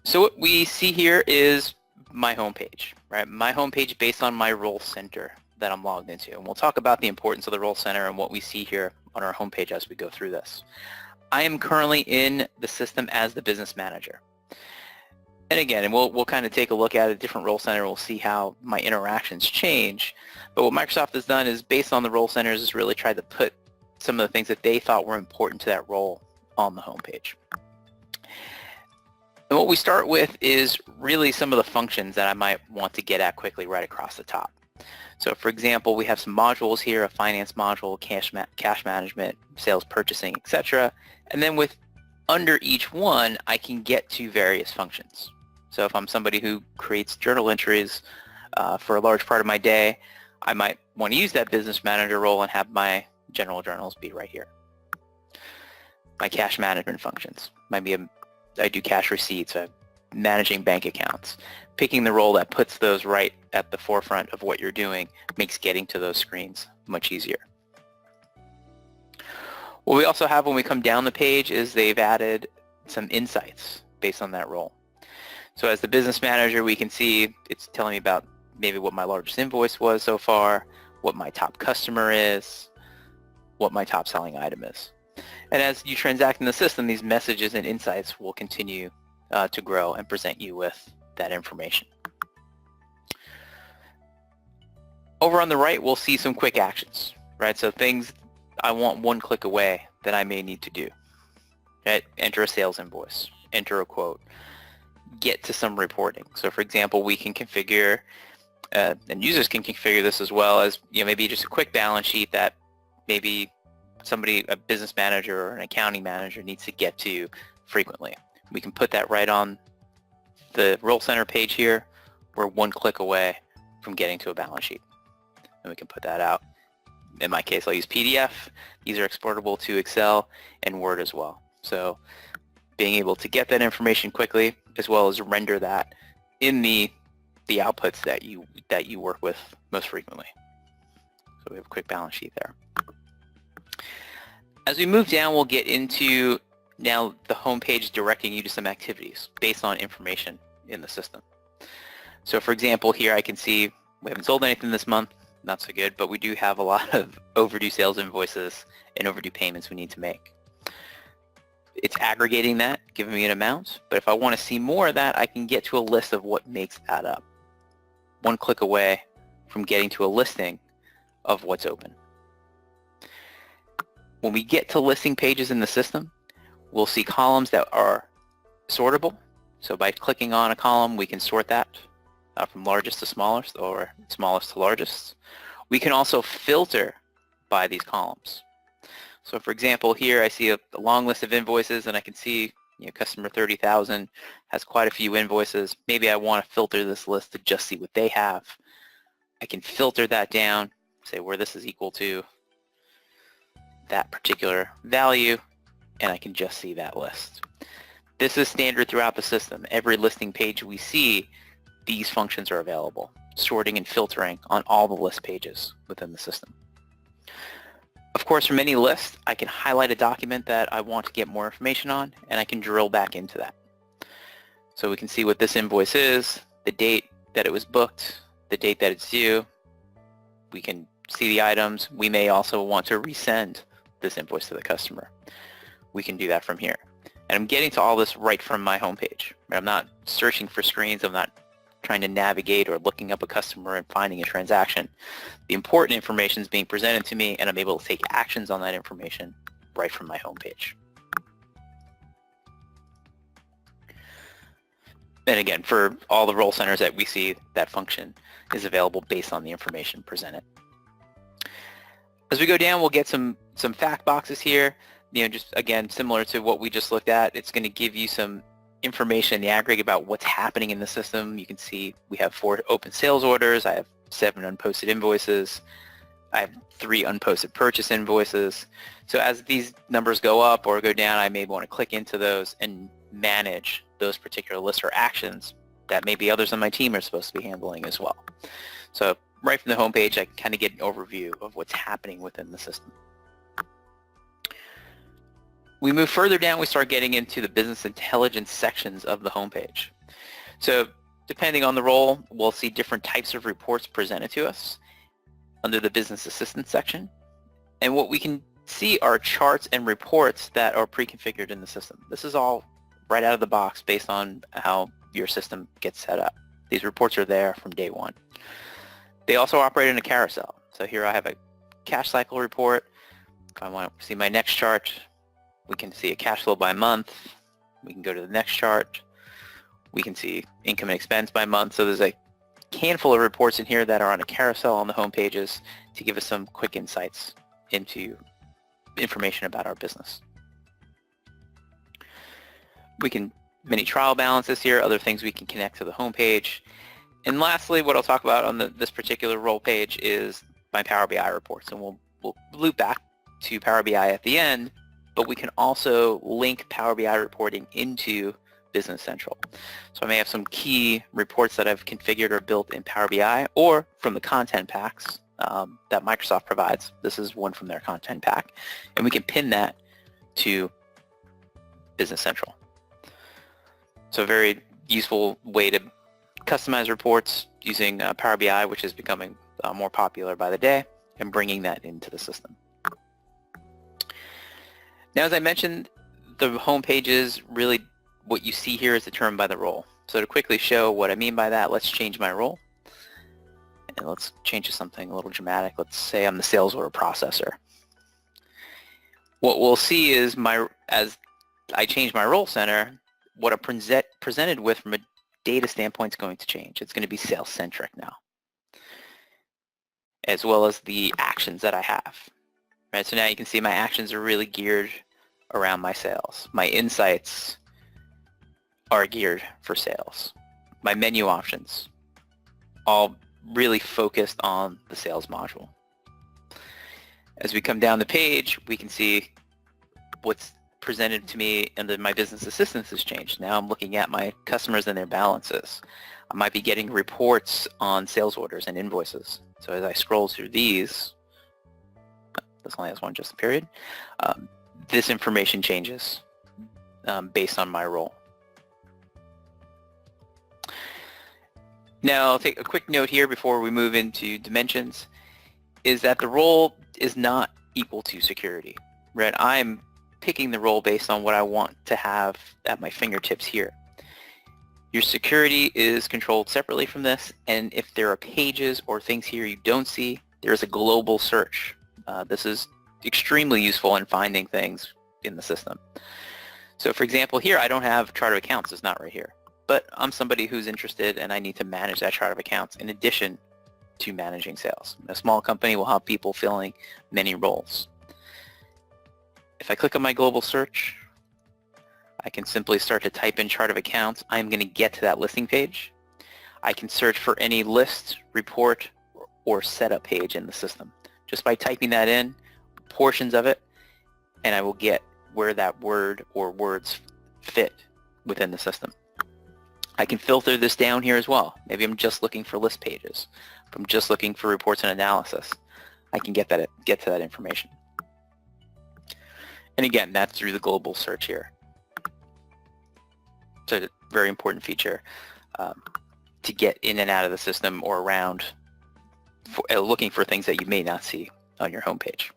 So what we see here is my homepage, right? My homepage based on my role center that I'm logged into. And we'll talk about the importance of the role center and what we see here on our homepage as we go through this. I am currently in the system as the business manager. And again, we'll kind of take a look at a different role center. We'll see how my interactions change. But what Microsoft has done is, based on the role centers, is really tried to put some of the things that they thought were important to that role on the homepage. And what we start with is really some of the functions that I might want to get at quickly right across the top. So for example, we have some modules here, a finance module, cash management, sales purchasing, etc. And then under each one, I can get to various functions. So if I'm somebody who creates journal entries for a large part of my day, I might want to use that business manager role and have my general journals be right here. My cash management functions might be I do cash receipts, managing bank accounts. Picking the role that puts those right at the forefront of what you're doing makes getting to those screens much easier. What we also have when we come down the page is they've added some insights based on that role. So as the business manager, we can see it's telling me about maybe what my largest invoice was so far, what my top customer is, what my top selling item is. And as you transact in the system, these messages and insights will continue to grow and present you with that information. Over on the right, we'll see some quick actions, right? So things I want one click away that I may need to do. Right? Enter a sales invoice, enter a quote, get to some reporting. So for example, we can configure, and users can configure this as well as, maybe just a quick balance sheet that maybe somebody, a business manager or an accounting manager, needs to get to frequently. We can put that right on the Role Center page here. We're one click away from getting to a balance sheet. And we can put that out. In my case, I'll use PDF. These are exportable to Excel and Word as well. So being able to get that information quickly, as well as render that in the outputs that you work with most frequently. So we have a quick balance sheet there. As we move down, we'll get into now the home page directing you to some activities based on information in the system. So for example, here I can see we haven't sold anything this month, not so good, but we do have a lot of overdue sales invoices and overdue payments we need to make. It's aggregating that, giving me an amount, but if I want to see more of that, I can get to a list of what makes that up. One click away from getting to a listing of what's open. When we get to listing pages in the system, we'll see columns that are sortable. So by clicking on a column, we can sort that from largest to smallest or smallest to largest. We can also filter by these columns. So for example, here I see a long list of invoices and I can see customer 30,000 has quite a few invoices. Maybe I want to filter this list to just see what they have. I can filter that down, say where this is equal to that particular value, and I can just see that list. This is standard throughout the system. Every listing page we see, these functions are available, sorting and filtering on all the list pages within the system. Of course, from any list, I can highlight a document that I want to get more information on, and I can drill back into that. So we can see what this invoice is, the date that it was booked, the date that it's due. We can see the items. We may also want to resend this invoice to the customer. We can do that from here. And I'm getting to all this right from my homepage. I'm not searching for screens. I'm not trying to navigate or looking up a customer and finding a transaction. The important information is being presented to me, and I'm able to take actions on that information right from my homepage. And again, for all the role centers that we see, that function is available based on the information presented. As we go down, we'll get some fact boxes here. Just again, similar to what we just looked at, it's going to give you some information in the aggregate about what's happening in the system. You can see we have 4 open sales orders. I have 7 unposted invoices. I have 3 unposted purchase invoices. So as these numbers go up or go down, I may want to click into those and manage those particular lists or actions that maybe others on my team are supposed to be handling as well. So right from the home page, I can kind of get an overview of what's happening within the system. We move further down, we start getting into the business intelligence sections of the homepage. So depending on the role, we'll see different types of reports presented to us under the Business Assistant section. And what we can see are charts and reports that are pre-configured in the system. This is all right out of the box based on how your system gets set up. These reports are there from day one. They also operate in a carousel. So here I have a cash cycle report. If I want to see my next chart, we can see a cash flow by month. We can go to the next chart. We can see income and expense by month. So there's a handful of reports in here that are on a carousel on the home pages to give us some quick insights into information about our business. We can mini trial balances here, other things we can connect to the home page. And lastly, what I'll talk about on this particular role page is my Power BI reports. And we'll loop back to Power BI at the end, but we can also link Power BI reporting into Business Central. So I may have some key reports that I've configured or built in Power BI or from the content packs that Microsoft provides. This is one from their content pack. And we can pin that to Business Central. So a very useful way to customize reports using Power BI, which is becoming more popular by the day, and bringing that into the system. Now, as I mentioned, the home pages, really what you see here is determined by the role. So to quickly show what I mean by that, let's change my role. And let's change to something a little dramatic. Let's say I'm the sales order processor. What we'll see is as I change my role center, what I'm presented with from a data standpoint is going to change. It's going to be sales-centric now, as well as the actions that I have. Right? So now you can see my actions are really geared around my sales. My insights are geared for sales. My menu options, all really focused on the sales module. As we come down the page, we can see what's presented to me under my business assistance has changed. Now I'm looking at my customers and their balances. I might be getting reports on sales orders and invoices. So as I scroll through these, this only has one just period, this information changes based on my role. Now I'll take a quick note here before we move into dimensions, is that the role is not equal to security, right? I'm picking the role based on what I want to have at my fingertips here. Your security is controlled separately from this, and if there are pages or things here you don't see, there's a global search. This is extremely useful in finding things in the system. So for example, here I don't have chart of accounts, it's not right here, but I'm somebody who's interested and I need to manage that chart of accounts in addition to managing sales. A small company will have people filling many roles. If I click on my global search, I can simply start to type in chart of accounts. I'm going to get to that listing page. I can search for any list, report, or setup page in the system. Just by typing that in, portions of it, and I will get where that word or words fit within the system. I can filter this down here as well. Maybe I'm just looking for list pages. If I'm just looking for reports and analysis, I can get to that information. And again, that's through the global search here. It's a very important feature to get in and out of the system or around looking for things that you may not see on your homepage.